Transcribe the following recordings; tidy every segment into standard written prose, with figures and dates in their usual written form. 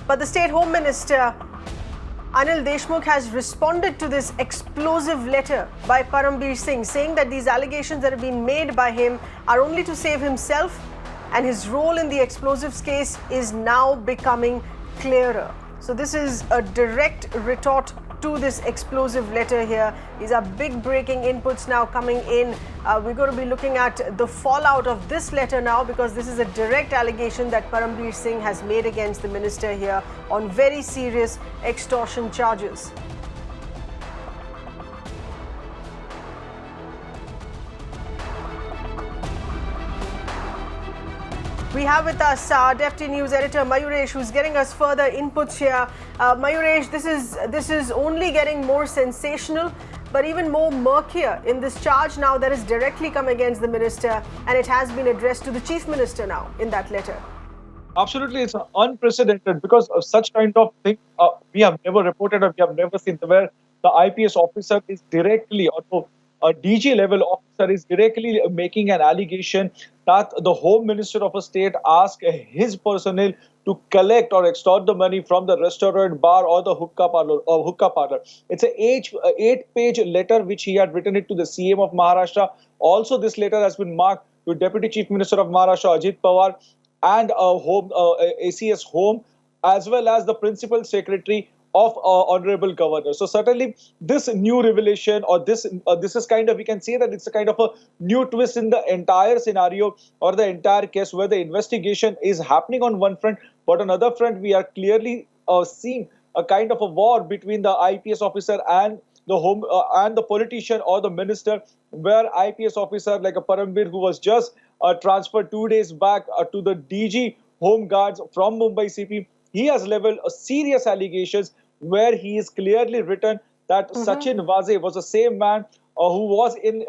But the State Home Minister, Anil Deshmukh, has responded to this explosive letter by Param Bir Singh, saying that these allegations that have been made by him are only to save himself, and his role in the explosives case is now becoming clearer. So this is a direct retort to this explosive letter here. These are big breaking inputs now coming in. We're going to be looking at the fallout of this letter now, because this is a direct allegation that Param Bir Singh has made against the minister here on very serious extortion charges. We have with us our Deputy News Editor Mayuresh, who's getting us further inputs here. Mayuresh, this is only getting more sensational, but even more murkier in this charge now that has directly come against the minister, and it has been addressed to the Chief Minister now in that letter. Absolutely, it's unprecedented, because of such kind of thing we have never reported or we have never seen, where the IPS officer is directly, or a DG level officer is directly making an allegation that the Home Minister of a state asked his personnel to collect or extort the money from the restaurant, bar, or the hookah parlor. It's an 8-page letter which he had written it to the CM of Maharashtra. Also, this letter has been marked to Deputy Chief Minister of Maharashtra Ajit Pawar and ACS Home, as well as the Principal Secretary of Honorable Governor. So certainly this new revelation, or this is kind of, we can say that it's a kind of a new twist in the entire scenario or the entire case, where the investigation is happening on one front, but on another front we are clearly seeing a kind of a war between the IPS officer and the home and the politician or the minister, where IPS officer like a Param Bir, who was just transferred 2 days back to the DG Home Guards from Mumbai CP, he has leveled serious allegations, where he is clearly written that Sachin Vaze was the same man who was in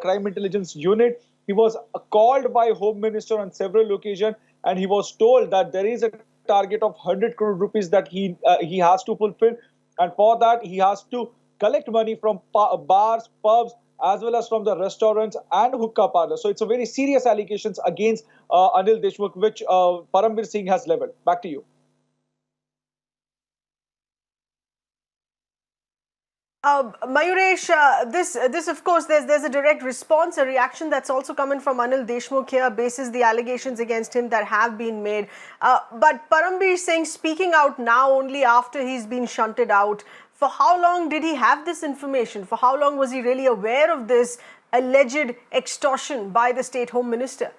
crime intelligence unit. He was called by Home Minister on several occasions, and he was told that there is a target of 100 crore rupees that he has to fulfill, and for that he has to collect money from bars, pubs, as well as from the restaurants and hookah parlors. So it's a very serious allegations against Anil Deshmukh, which Param Bir Singh has leveled. Back to you. Mayuresh, this of course, there's a direct response, a reaction that's also coming from Anil Deshmukh here, basis the allegations against him that have been made. But Param Bir Singh speaking out now only after he's been shunted out. For how long did he have this information? For how long was he really aware of this alleged extortion by the State Home Minister?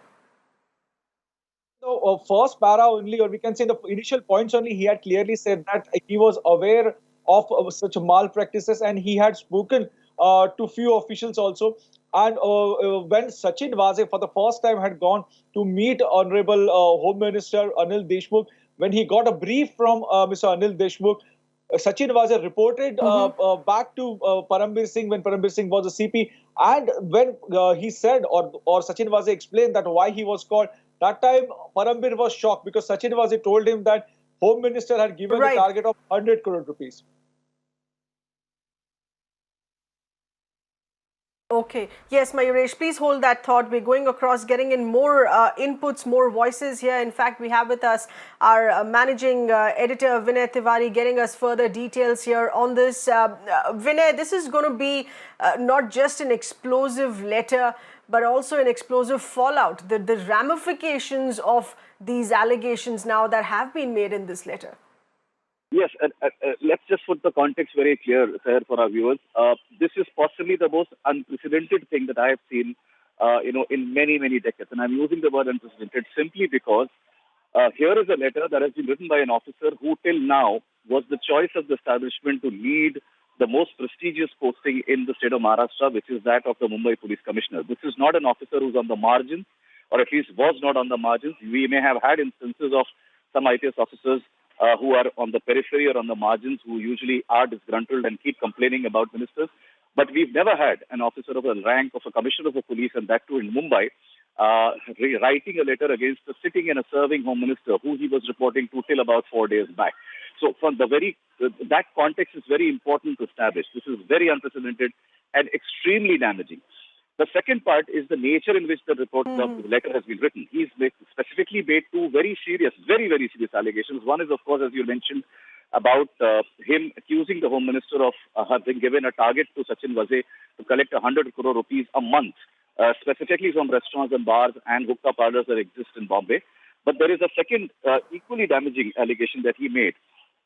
So, first para only, or we can say the initial points only, he had clearly said that he was aware of such malpractices, and he had spoken to few officials also. And when Sachin Vaze for the first time had gone to meet Honorable Home Minister Anil Deshmukh, when he got a brief from Mr. Anil Deshmukh, Sachin Vaze reported back to Param Bir Singh when Param Bir Singh was a CP, and when he said, or Sachin Vaze explained that why he was called, that time Param Bir was shocked, because Sachin Vaze told him that Home Minister had given the target of 100 crore rupees. Okay. Yes, Mayuresh, please hold that thought. We're going across, getting in more inputs, more voices here. In fact, we have with us our managing editor, Vinay Tiwari, getting us further details here on this. Vinay, this is going to be not just an explosive letter, but also an explosive fallout. The ramifications of these allegations now that have been made in this letter. Yes, let's just put the context very clear, sir, for our viewers. This is possibly the most unprecedented thing that I have seen, in many, many decades. And I'm using the word unprecedented simply because here is a letter that has been written by an officer who till now was the choice of the establishment to lead the most prestigious posting in the state of Maharashtra, which is that of the Mumbai Police Commissioner. This is not an officer who's on the margins, or at least was not on the margins. We may have had instances of some IPS officers who are on the periphery or on the margins, who usually are disgruntled and keep complaining about ministers. But we've never had an officer of the rank of a commissioner of the police, and that too in Mumbai, writing a letter against a sitting and a serving home minister who he was reporting to till about 4 days back. So from that context is very important to establish. This is very unprecedented and extremely damaging. The second part is the nature in which the report, the letter has been written. He's specifically made two very serious, very, very serious allegations. One is, of course, as you mentioned, about him accusing the Home Minister of having given a target to Sachin Waze to collect 100 crore rupees a month, specifically from restaurants and bars and hookah parlors that exist in Bombay. But there is a second equally damaging allegation that he made,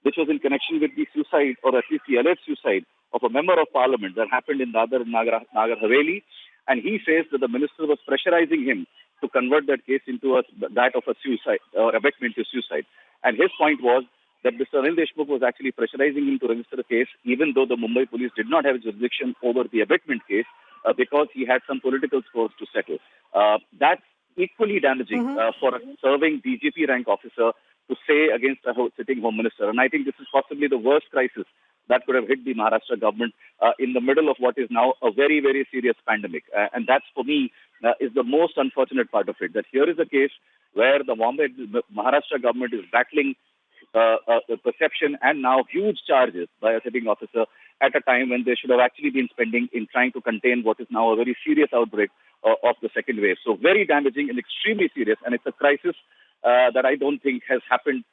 which was in connection with the suicide, or at least the alleged suicide, of a member of parliament that happened in Nagar Haveli. And he says that the minister was pressurizing him to convert that case into that of a suicide, or abetment to suicide. And his point was that Mr. Anil Deshmukh was actually pressurizing him to register a case, even though the Mumbai police did not have jurisdiction over the abetment case, because he had some political scores to settle. That's equally damaging for a serving DGP rank officer to say against a sitting Home Minister. And I think this is possibly the worst crisis that could have hit the Maharashtra government in the middle of what is now a very, very serious pandemic. And that's, for me, is the most unfortunate part of it, that here is a case where the Maharashtra government is battling the perception and now huge charges by a sitting officer at a time when they should have actually been spending in trying to contain what is now a very serious outbreak of the second wave. So very damaging and extremely serious. And it's a crisis that I don't think has happened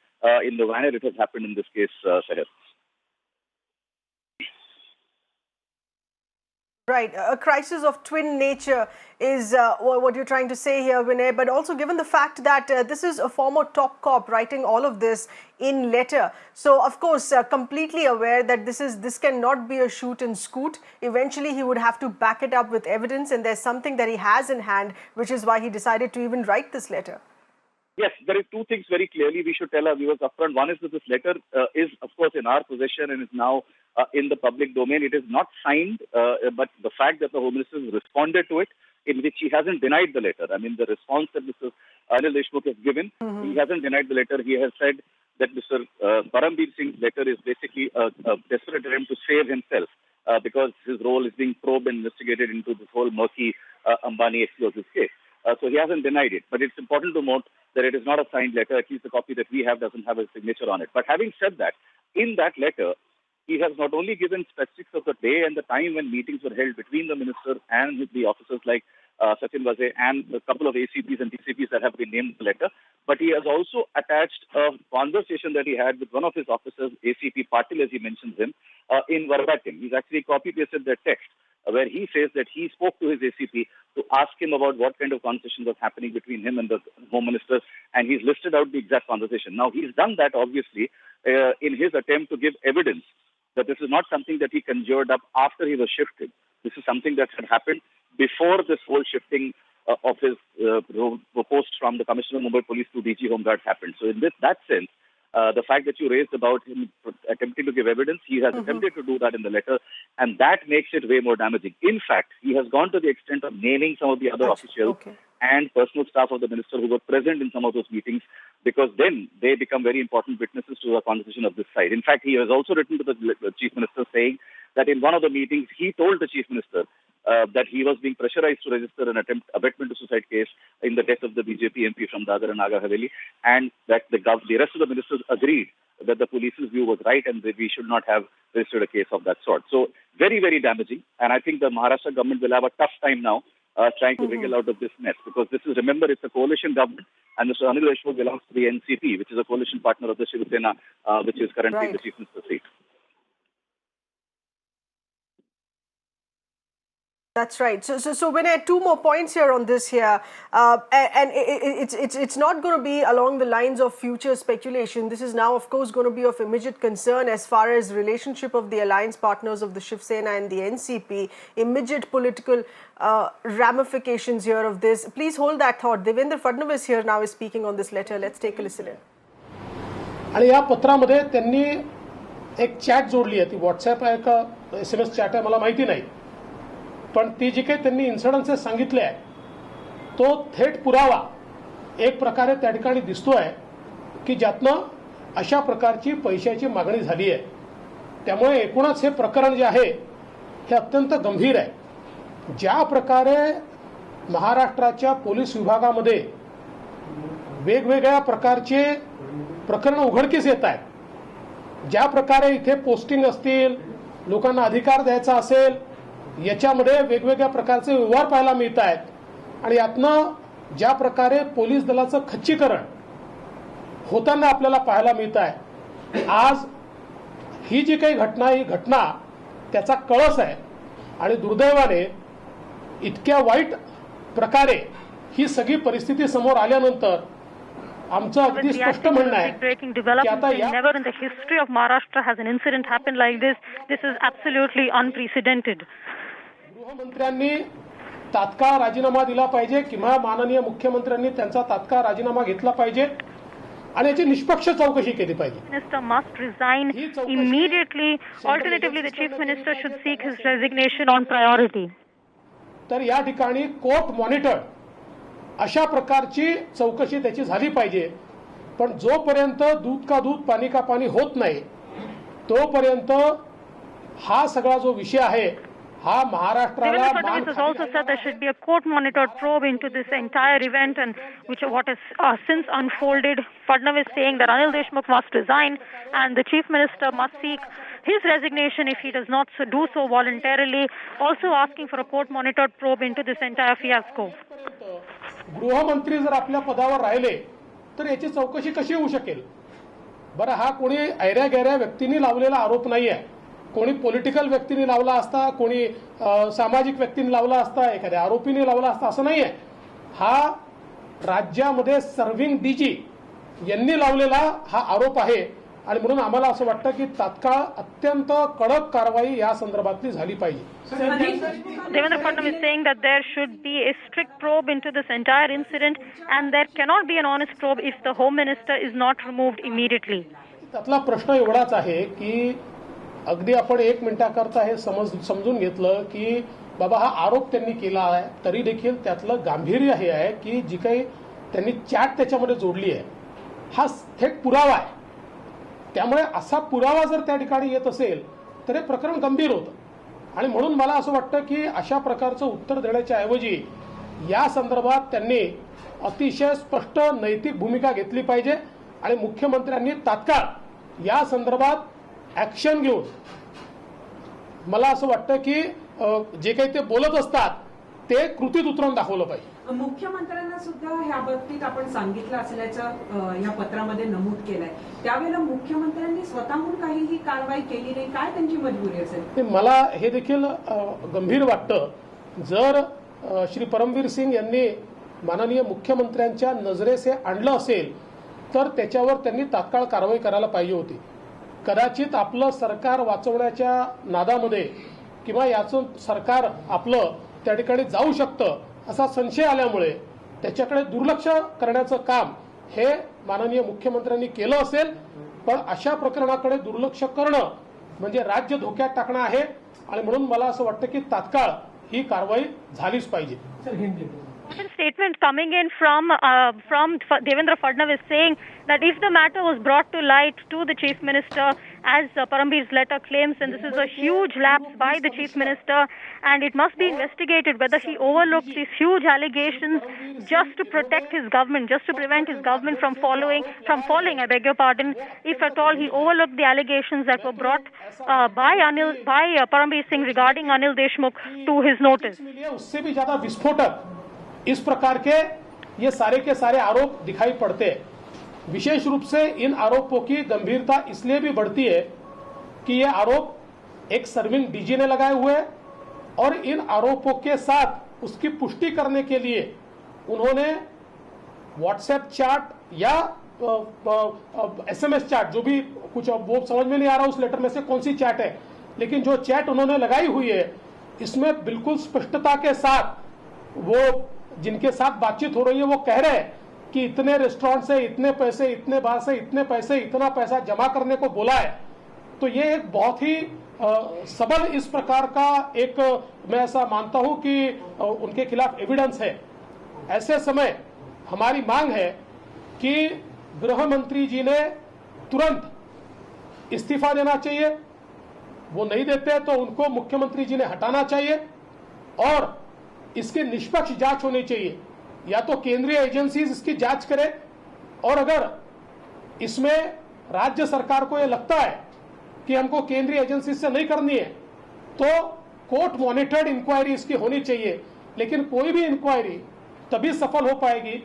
in the manner it has happened in this case, Seher. Right, a crisis of twin nature is what you're trying to say here, Vinay. But also, given the fact that this is a former top cop writing all of this in letter, so of course completely aware that this cannot be a shoot and scoot. Eventually, he would have to back it up with evidence, and there's something that he has in hand, which is why he decided to even write this letter. Yes, there are two things very clearly we should tell our viewers upfront. One is that this letter is, of course, in our possession and is now in the public domain. It is not signed, but the fact that the Home Minister has responded to it, in which he hasn't denied the letter. I mean, the response that Mr. Anil Deshmukh has given, he hasn't denied the letter. He has said that Mr. Param Bir Singh's letter is basically a desperate attempt to save himself because his role is being probed and investigated into this whole murky Ambani explosives case. So he hasn't denied it. But it's important to note that it is not a signed letter. At least the copy that we have doesn't have a signature on it. But having said that, in that letter, he has not only given specifics of the day and the time when meetings were held between the minister and the officers like Sachin Waze and a couple of ACPs and DCPs that have been named in the letter, but he has also attached a conversation that he had with one of his officers, ACP Patil, as he mentions him, in verbatim. He's actually copy-pasted their text, where he says that he spoke to his ACP to ask him about what kind of conversation was happening between him and the Home Minister, and he's listed out the exact conversation. Now, he's done that, obviously, in his attempt to give evidence that this is not something that he conjured up after he was shifted. This is something that had happened before this whole shifting of his post from the Commissioner of Mumbai Police to DG Home Guard happened. So in that sense, the fact that you raised about him attempting to give evidence, he has attempted to do that in the letter, and that makes it way more damaging. In fact, he has gone to the extent of naming some of the other officials and personal staff of the minister who were present in some of those meetings, because then they become very important witnesses to a conversation of this side. In fact, he has also written to the Chief Minister saying that in one of the meetings, he told the Chief Minister that he was being pressurized to register an abetment to suicide case in the death of the BJP MP from Dadar and Nagar Haveli, and that the rest of the ministers agreed that the police's view was right and that we should not have registered a case of that sort. So very, very damaging. And I think the Maharashtra government will have a tough time now trying to wriggle out of this mess, because this is, remember, it's a coalition government, and Mr. Anil Deshmukh belongs to the NCP, which is a coalition partner of the Shiv Sena, which is currently in the Chief Minister's seat. That's right. So when I had two more points here on this here, and it's not going to be along the lines of future speculation. This is now, of course, going to be of immediate concern as far as relationship of the alliance partners of the Shiv Sena and the NCP, immediate political ramifications here of this. Please hold that thought. Devendra Fadnavis here now is speaking on this letter. Let's take a listen in. आणि या पत्रामध्ये त्यांनी एक chat जोडली आहे. ती WhatsApp आहे का SMS चॅट आहे मला माहिती नाही, पण ती जी काही त्यांनी इन्सिडन्सेस सांगितले आहे तो थेट पुरावा एक प्रकारे त्या ठिकाणी दिसतोय की ज्यातनं अशा प्रकारची पैशाची मागणी झाली आहे. त्यामुळे एकूणच हे प्रकरण जे आहे हे अत्यंत गंभीर आहे. ज्या प्रकारे महाराष्ट्राच्या पोलीस विभागामध्ये वेगवेगळ्या प्रकारचे प्रकरण उघडकीस येत आहेत, ज्या प्रकारे इथे पोस्टिंग असतील, लोकांना अधिकार द्यायचा असेल, याच्यामध्ये वेगवेगळ्या प्रकारचे व्यवहार पाहायला मिळत आहेत आणि यातनं ज्या प्रकारे पोलीस दलाचं खच्चीकरण होताना आपल्याला पाहायला मिळत आहे. आज ही जी काही घटना, ही घटना त्याचा कळस आहे आणि दुर्दैवाने इतक्या वाईट प्रकारे ही सगळी परिस्थिती समोर आल्यानंतर आमचं अगदी स्पष्ट म्हणणं आहे की आता never in the history of Maharashtra has an incident happened like this. This is absolutely unprecedented. गृहमंत्र्यांनी तात्काळ राजीनामा दिला पाहिजे किंवा माननीय मुख्यमंत्र्यांनी त्यांचा तात्काळ राजीनामा घेतला पाहिजे आणि याची निष्पक्ष चौकशी केली पाहिजे. Minister must resign immediately. Alternatively, the chief minister should seek his resignation on priority. तर या ठिकाणी कोर्ट मॉनिटर अशा प्रकारची चौकशी त्याची झाली पाहिजे. पण जोपर्यंत दूध का दूध पाणी का पाणी होत नाही तोपर्यंत हा सगळा जो विषय आहे हा महाराष्ट्राला Devendra Fadnavis has also said there should be a court-monitored probe into this entire event and what has since unfolded. Fadnavis saying that Anil Deshmukh must resign and the chief minister must seek his resignation if he does not do so voluntarily. Also asking for a court-monitored probe into this entire fiasco. गृहमंत्री जर आपल्या पदावर राहिले तर याची चौकशी कशी होऊ शकेल? बरं, हा कोणी ऐऱ्या गैऱ्या व्यक्तींनी लावलेला आरोप नाही आहे. कोणी पॉलिटिकल व्यक्तीने लावला असता, कोणी सामाजिक व्यक्तीने लावला असता, एखाद्या आरोपीने लावला असता असं नाही आहे. हा राज्यामध्ये सर्व्हिंग डीजी यांनी लावलेला हा आरोप आहे आणि म्हणून आम्हाला असं वाटतं की तात्काळ अत्यंत कडक कारवाई या संदर्भातली झाली पाहिजे. Devendra Fadnavis saying that there should be a strict probe into this entire incident and there cannot be an honest probe if the Home Minister is not removed immediately. त्यातला प्रश्न एवढाच आहे की अगदी आपण 1 मिनिटाकरता हे समजून घेतलं की बाबा हा आरोप त्यांनी केला आहे तरी देखील त्यातलं गांभीर्य हे आहे की जी काही त्यांनी चॅट त्याच्यामध्ये जोडली आहे हा थेट पुरावा आहे. त्यामुळे असा पुरावा जर त्या ठिकाणी येत असेल तर हे प्रकरण गंभीर होतं आणि म्हणून मला असं वाटतं की अशा प्रकारचं उत्तर देण्याच्या ऐवजी या संदर्भात त्यांनी अतिशय स्पष्ट नैतिक भूमिका घेतली पाहिजे आणि मुख्यमंत्र्यांनी तात्काळ या संदर्भात ऍक्शन घेऊन मला असं वाटतं की जे काही ते बोलत असतात ते कृतीत उतरवून दाखवलं पाहिजे. मुख्यमंत्र्यांना सुद्धा ह्या बाबतीत आपण सांगितलं असल्याचं या पत्रामध्ये नमूद केलंय. त्यावेळेला मुख्यमंत्र्यांनी स्वतःहून काहीही कारवाई केली नाही. काय त्यांची मजबुरी असेल? मला हे देखील गंभीर वाटतं. जर श्री परमवीर सिंग यांनी माननीय मुख्यमंत्र्यांच्या नजरेस हे आणलं असेल तर त्याच्यावर त्यांनी तात्काळ कारवाई करायला पाहिजे होती. कदाचित आपलं सरकार वाचवण्याच्या नादामध्ये किंवा याचं सरकार आपलं त्या ठिकाणी जाऊ शकतं असा संशय आल्यामुळे त्याच्याकडे दुर्लक्ष करण्याचं काम हे माननीय मुख्यमंत्र्यांनी केलं असेल. पण अशा प्रकरणाकडे दुर्लक्ष करणं म्हणजे राज्य धोक्यात टाकणं आहे आणि म्हणून मला असं वाटतं की तात्काळ ही कारवाई झालीच पाहिजे. Statement coming in from Devendra Fadnavis saying that if the matter was brought to light to the chief minister as Param Bir's letter claims, and this is a huge lapse by the chief minister and it must be investigated whether he overlooked these huge allegations just to protect his government, just to prevent his government from falling, I beg your pardon, if at all he overlooked the allegations that were brought by Param Bir Singh regarding Anil Deshmukh to his notice. उससे भी ज्यादा विस्फोटक इस प्रकार के ये सारे के सारे आरोप दिखाई पड़ते हैं. विशेष रूप से इन आरोपों की गंभीरता इसलिए भी बढ़ती है कि ये आरोप एक सर्विंग डीजी ने लगाए हुए हैं और इन आरोपों के साथ उसकी पुष्टि करने के लिए उन्होंने व्हाट्सएप चैट या SMS चैट, जो भी कुछ वो समझ में नहीं आ रहा उस लेटर में से कौन सी चैट है, लेकिन जो चैट उन्होंने लगाई हुई है इसमें बिल्कुल स्पष्टता के साथ वो जिनके साथ बातचीत हो रही है वो कह रहे हैं कि इतने रेस्टोरेंट से इतने पैसे, इतने बार से इतने पैसे, इतना पैसा जमा करने को बोला है. तो ये एक बहुत ही सबल इस प्रकार का एक मैं ऐसा मानता हूं कि उनके खिलाफ एविडेंस है. ऐसे समय हमारी मांग है कि गृह मंत्री जी ने तुरंत इस्तीफा देना चाहिए. वो नहीं देते तो उनको मुख्यमंत्री जी ने हटाना चाहिए और इसकी निष्पक्ष जांच होनी चाहिए. या तो केंद्रीय एजेंसीज इसकी जांच करे और अगर इसमें राज्य सरकार को यह लगता है कि हमको केंद्रीय एजेंसी से नहीं करनी है तो कोर्ट मॉनिटर्ड इंक्वायरी इसकी होनी चाहिए, लेकिन कोई भी इंक्वायरी तभी सफल हो पाएगी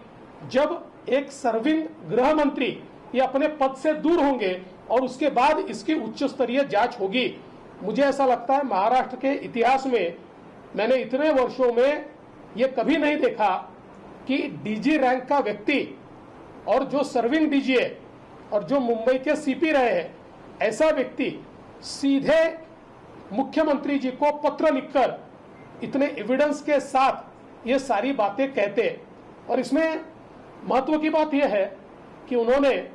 जब एक सर्विंग गृह मंत्री ये अपने पद से दूर होंगे और उसके बाद इसकी उच्च स्तरीय जांच होगी। मुझे ऐसा लगता है महाराष्ट्र के इतिहास में मैंने इतने वर्षों में ये कभी नहीं देखा कि डीजी रैंक का व्यक्ति और जो सर्विंग डीजी है और जो मुंबई के सीपी रहे हैं, ऐसा व्यक्ति सीधे मुख्यमंत्री जी को पत्र लिखकर इतने एविडेंस के साथ ये सारी बातें कहते। और इसमें महत्व की बात यह है कि उन्होंने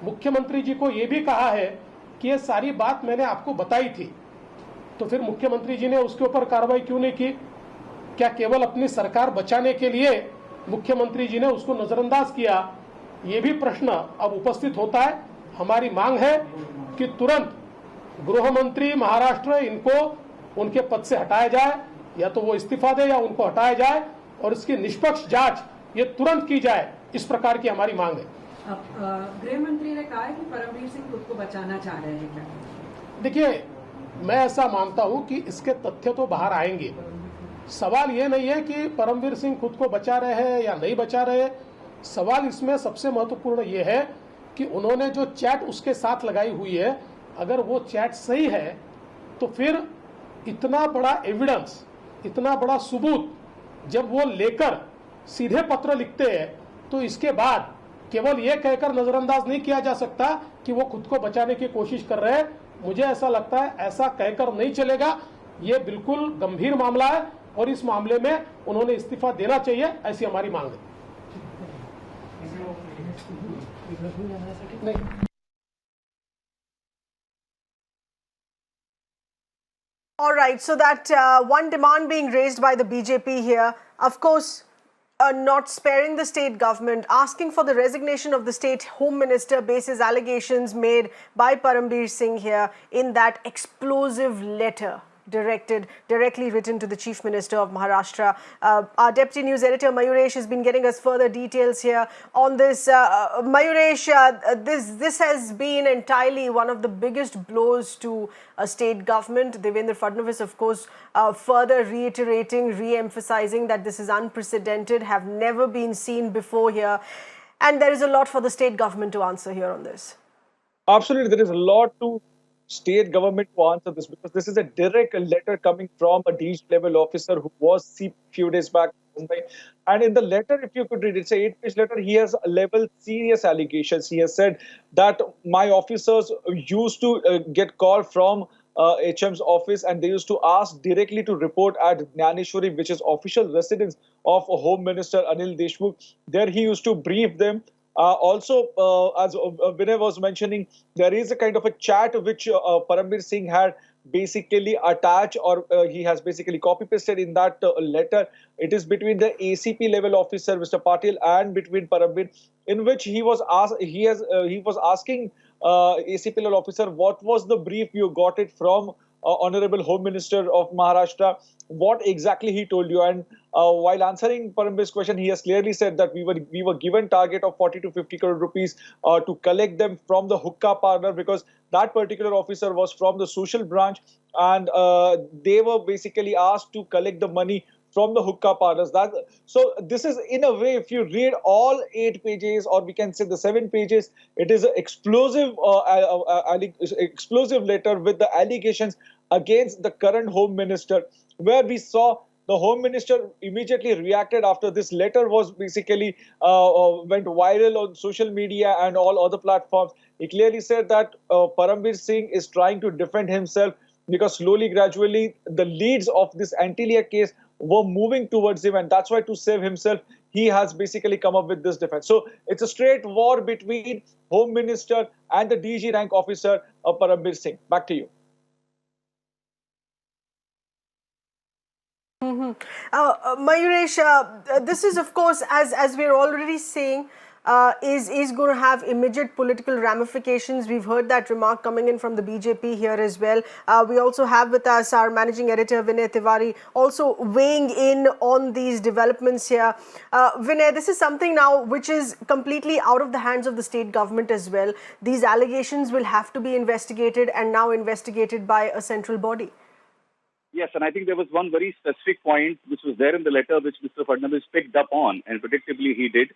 मुख्यमंत्री जी को यह भी कहा है कि ये सारी बात मैंने आपको बताई थी। तो फिर मुख्यमंत्री जी ने उसके ऊपर कार्रवाई क्यों नहीं की? क्या केवल अपनी सरकार बचाने के लिए मुख्यमंत्री जी ने उसको नजरअंदाज किया? ये भी प्रश्न अब उपस्थित होता है। हमारी मांग है कि तुरंत गृह मंत्री महाराष्ट्र इनको उनके पद से हटाया जाए, या तो वो इस्तीफा दे या उनको हटाया जाए, और इसकी निष्पक्ष जांच ये तुरंत की जाए। इस प्रकार की हमारी मांग है। गृह मंत्री ने कहा है कि परमबीर सिंह खुद को बचाना चाह रहे हैं क्या? देखिए, मैं ऐसा मानता हूं कि इसके तथ्य तो बाहर आएंगे। सवाल ये नहीं है कि परमबीर सिंह खुद को बचा रहे हैं या नहीं बचा रहे। सवाल इसमें सबसे महत्वपूर्ण ये है कि उन्होंने जो चैट उसके साथ लगाई हुई है, अगर वो चैट सही है तो फिर इतना बड़ा एविडेंस, इतना बड़ा सबूत जब वो लेकर सीधे पत्र लिखते हैं, तो इसके बाद केवल ये कहकर नजरअंदाज नहीं किया जा सकता कि वो खुद को बचाने की कोशिश कर रहे हैं। मुझे ऐसा लगता है ऐसा कहकर नहीं चलेगा। ये बिल्कुल गंभीर मामला है और इस मामले में उन्होंने इस्तीफा देना चाहिए, ऐसी हमारी मांग है। All right, so that one demand being raised by the BJP here, of course, not sparing the state government, asking for the resignation of the state home minister basis allegations made by Param Bir Singh here in that explosive letter directly written to the Chief Minister of Maharashtra. Our Deputy News Editor Mayuresh has been getting us further details here on this. Mayuresh, this has been entirely one of the biggest blows to a state government. Devendra Fadnavis, of course, further reiterating, re-emphasizing that this is unprecedented, have never been seen before here. And there is a lot for the state government to answer here on this. Absolutely, there is a lot to state government to answer this, because this is a direct letter coming from a DG level officer who was seen a few days back in Mumbai. And in the letter, if you could read, it's an 8-page letter. He has leveled serious allegations. He has said that my officers used to get call from HM's office, and they used to ask directly to report at Jnaneshwari, which is official residence of Home Minister Anil Deshmukh. There he used to brief them. Also, as Vinay was mentioning, there is a kind of a chat which Param Bir Singh had basically attached, or he has basically copy-pasted in that letter. It is between the ACP level officer, Mr. Patil, and between Param Bir, in which he was asked, he was asking ACP level officer, what was the brief you got it from Honorable Home Minister of Maharashtra? What exactly he told you? And while answering Param Bir's question, he has clearly said that we were given target of 40 to 50 crore rupees to collect them from the hookah parlor, because that particular officer was from the social branch, and they were basically asked to collect the money from the hookah parlors. So this is, in a way, if you read all 8 pages, or we can say the 7 pages, it is an explosive letter with the allegations against the current Home Minister, where we saw the Home Minister immediately reacted after this letter was basically went viral on social media and all other platforms. He clearly said that Param Bir Singh is trying to defend himself, because slowly, gradually, the leads of this Antilia case were moving towards him, and that's why, to save himself, he has basically come up with this defense. So it's a straight war between Home Minister and the DG rank officer Param Bir Singh. Back to you. Mayuresh, this is, of course, as we're already seeing, is going to have immediate political ramifications. We've heard that remark coming in from the BJP here as well. We also have with us our managing editor Vinay Tiwari, also weighing in on these developments here. Vinay, this is something now which is completely out of the hands of the state government as well. These allegations will have to be investigated, and now investigated by a central body. Yes, and I think there was one very specific point which was there in the letter which Mr. Fadnavis picked up on, and predictably he did,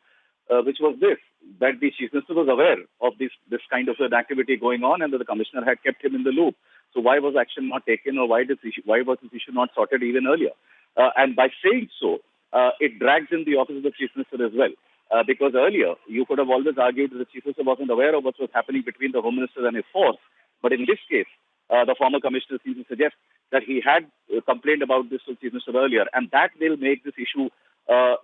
which was this, that the Chief Minister was aware of this kind of an activity going on and that the Commissioner had kept him in the loop. So why was action not taken, or why was this issue not sorted even earlier? And by saying so, it drags in the office of the Chief Minister as well. Because earlier, you could have always argued that the Chief Minister wasn't aware of what was happening between the Home Minister and his force. But in this case, the former Commissioner seems to suggest that he had complained about this to the Chief Minister earlier. And that will make this issue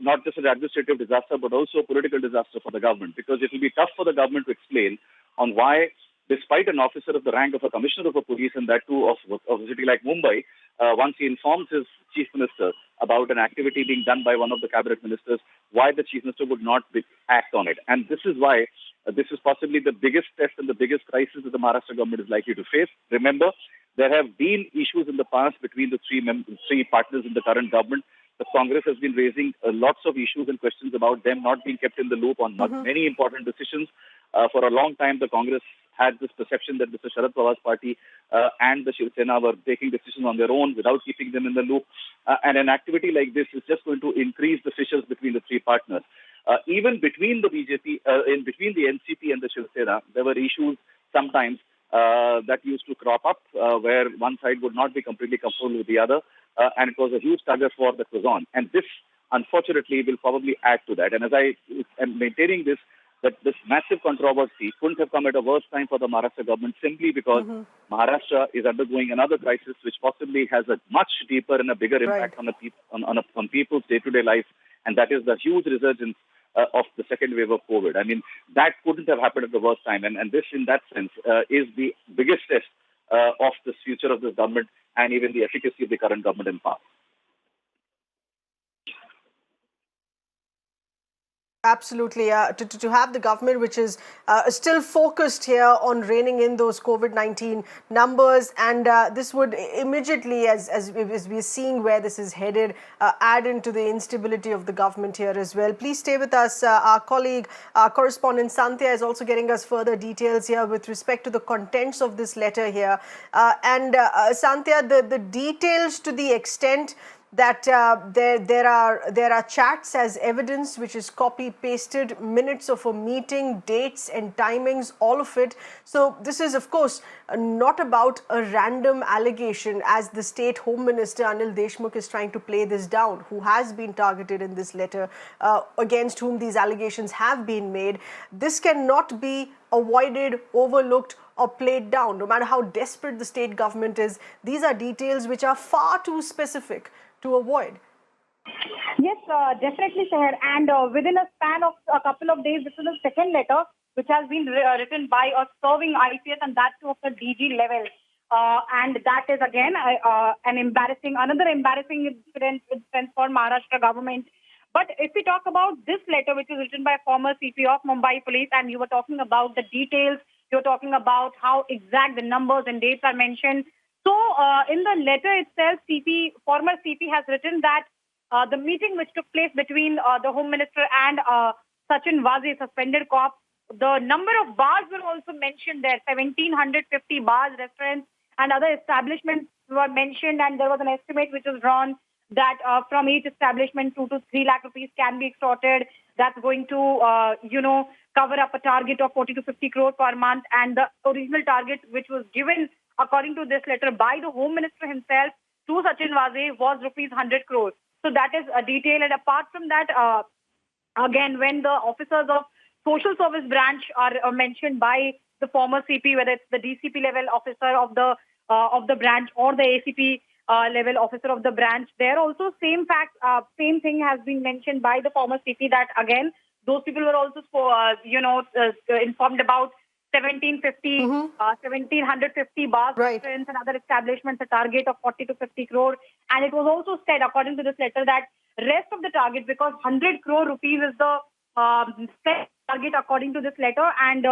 not just an administrative disaster, but also a political disaster for the government. Because it will be tough for the government to explain on why, despite an officer of the rank of a Commissioner of a police, and that too of a city like Mumbai, once he informs his Chief Minister about an activity being done by one of the cabinet ministers, why the Chief Minister would not act on it. And this is why this is possibly the biggest test and the biggest crisis that the Maharashtra government is likely to face. Remember, there have been issues in the past between the three partners in the current government. The Congress has been raising lots of issues and questions about them not being kept in the loop on many important decisions. For a long time, the Congress had this perception that Mr. Sharad Pawar's party and the Shiv Sena were taking decisions on their own without keeping them in the loop. And an activity like this is just going to increase the fissures between the three partners. Even between the BJP, in between the NCP and the Shiv Sena, there were issues sometimes that used to crop up where one side would not be completely comfortable with the other. And it was a huge tug of war that was on. And this, unfortunately, will probably add to that. And as I am maintaining this, that this massive controversy couldn't have come at a worse time for the Maharashtra government, simply because Maharashtra is undergoing another crisis which possibly has a much deeper and a bigger impact on people's day-to-day life, and that is the huge resurgence of the second wave of COVID. I mean, that couldn't have happened at the worst time, and this, in that sense, is the biggest test of the future of this government and even the efficacy of the current government in power. Absolutely. To have the government which is still focused here on reining in those COVID-19 numbers, and this would immediately, as we're seeing where this is headed, add into the instability of the government here as well. Please stay with us. Our colleague, correspondent Santya is also getting us further details here with respect to the contents of this letter here. Santya, the details to the extent that there are chats as evidence which is copy pasted, minutes of a meeting, dates and timings, all of it. So this is of course not about a random allegation, as the State Home Minister Anil Deshmukh is trying to play this down, who has been targeted in this letter, against whom these allegations have been made. This cannot be avoided, overlooked or played down, no matter how desperate the state government is. These are details which are far too specific to avoid. Yes, definitely, sir. And within a span of a couple of days, this is the second letter which has been written by a serving IPS, and that too of the DG level. And that is again another embarrassing incident for Maharashtra government. But if we talk about this letter, which is written by former CP of Mumbai Police, and you were talking about the details, you're talking about how exact the numbers and dates are mentioned. So in the letter itself, former CP has written that the meeting which took place between the Home Minister and Sachin Waze, suspended cop, the number of bars were also mentioned there. 1,750 bars, restaurants and other establishments were mentioned, and there was an estimate which was drawn that from each establishment 2 to 3 lakh rupees can be extorted. That's going to, cover up a target of 40 to 50 crore per month. And the original target which was given according to this letter by the Home Minister himself to Sachin Waze was rupees 100 crores. So that is a detail. And apart from that, again, when the officers of social service branch are mentioned by the former CP, whether it's the DCP level officer of the branch or the ACP level officer of the branch, there also same thing has been mentioned by the former CP, that again those people were also informed about 1,750 bars, restaurants and other establishments, a target of 40 to 50 crore. And it was also said, according to this letter, that rest of the target, because 100 crore rupees is the set target according to this letter, and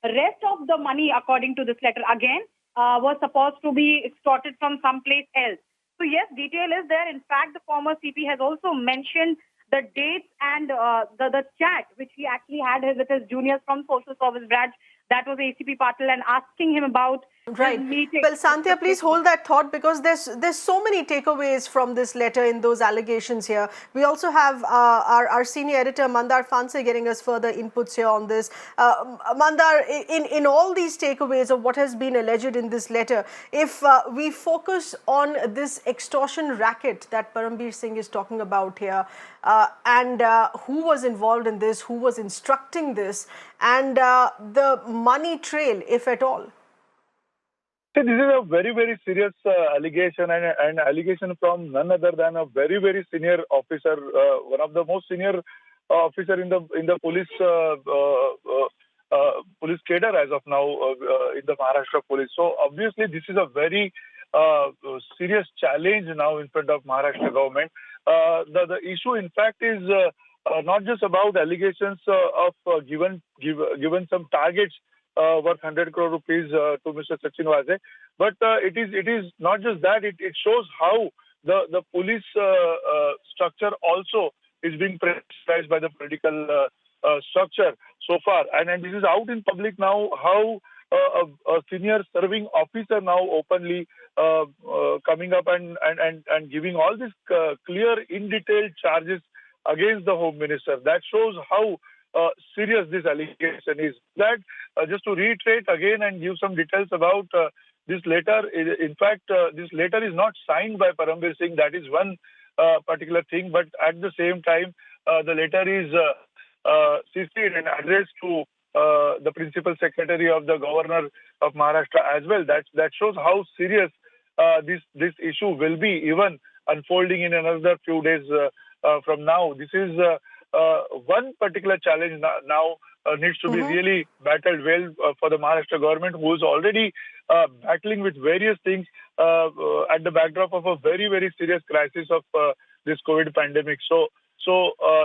rest of the money according to this letter again was supposed to be extorted from someplace else. So yes, detail is there. In fact, the former CP has also mentioned the dates and the chat which he actually had with his juniors from social service branch, that was ACP Patil, and asking him about Right. his meeting. Well, Sandhya, please hold that thought, because there's so many takeaways from this letter in those allegations here. We also have our senior editor Mandar Fanse getting us further inputs here on this. Mandar, in all these takeaways of what has been alleged in this letter, if we focus on this extortion racket that Param Bir Singh is talking about here, and who was involved in this, who was instructing this, and the money trail, if at all. See, this is a very, very serious allegation, and an allegation from none other than a very, very senior officer, one of the most senior officer in the police police cadre as of now in the Maharashtra police. So obviously, this is a very serious challenge now in front of Maharashtra government. The issue, in fact, is not just about allegations of given some targets worth 100 crore rupees to Mr. Sachin Waze. But it is not just that. It shows how the police structure also is being pressurized by the political structure so far. And this is out in public now, how a senior serving officer now openly coming up and giving all these clear, in detail charges against the Home Minister. That shows how serious this allegation is. That just to reiterate again and give some details about this letter. In fact, this letter is not signed by Param Bir Singh. That is one particular thing. But at the same time, the letter is CC'd and addressed to the Principal Secretary of the Governor of Maharashtra as well. That shows how serious this issue will be, even unfolding in another few days from now. This is one particular challenge now needs to be really battled well for the Maharashtra government, who is already battling with various things at the backdrop of a very, very serious crisis of this COVID pandemic. So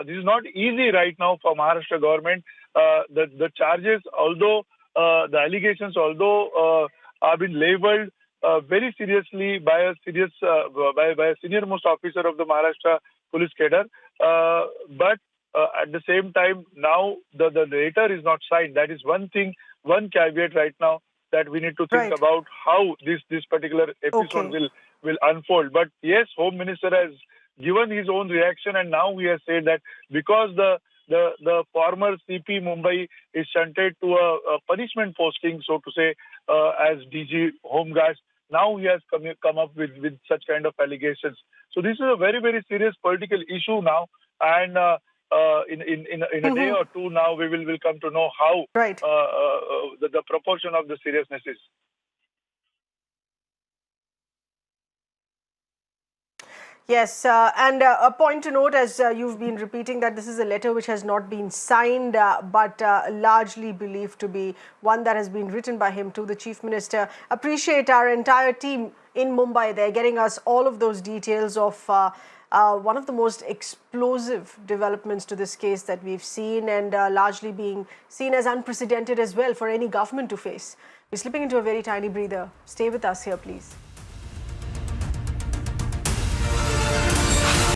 this is not easy right now for Maharashtra government. The charges, although the allegations, although have been labelled very seriously by a senior most officer of the Maharashtra police cadre, but at the same time, now the letter is not signed. That is one thing, one caveat right now that we need to think about how this particular episode will unfold. But yes, Home Minister has given his own reaction, and now he has said that because the former CP Mumbai is shunted to a punishment posting, so to say, as DG Home Guards, now he has come up with such kind of allegations. So this is a very, very serious political issue now, and in a day or two now we will come to know how the proportion of the seriousness is. Yes, and a point to note, as you've been repeating, that this is a letter which has not been signed, but largely believed to be one that has been written by him to the Chief Minister. Appreciate our entire team in Mumbai. They're getting us all of those details of one of the most explosive developments to this case that we've seen, and largely being seen as unprecedented as well for any government to face. We're slipping into a very tiny breather. Stay with us here, please.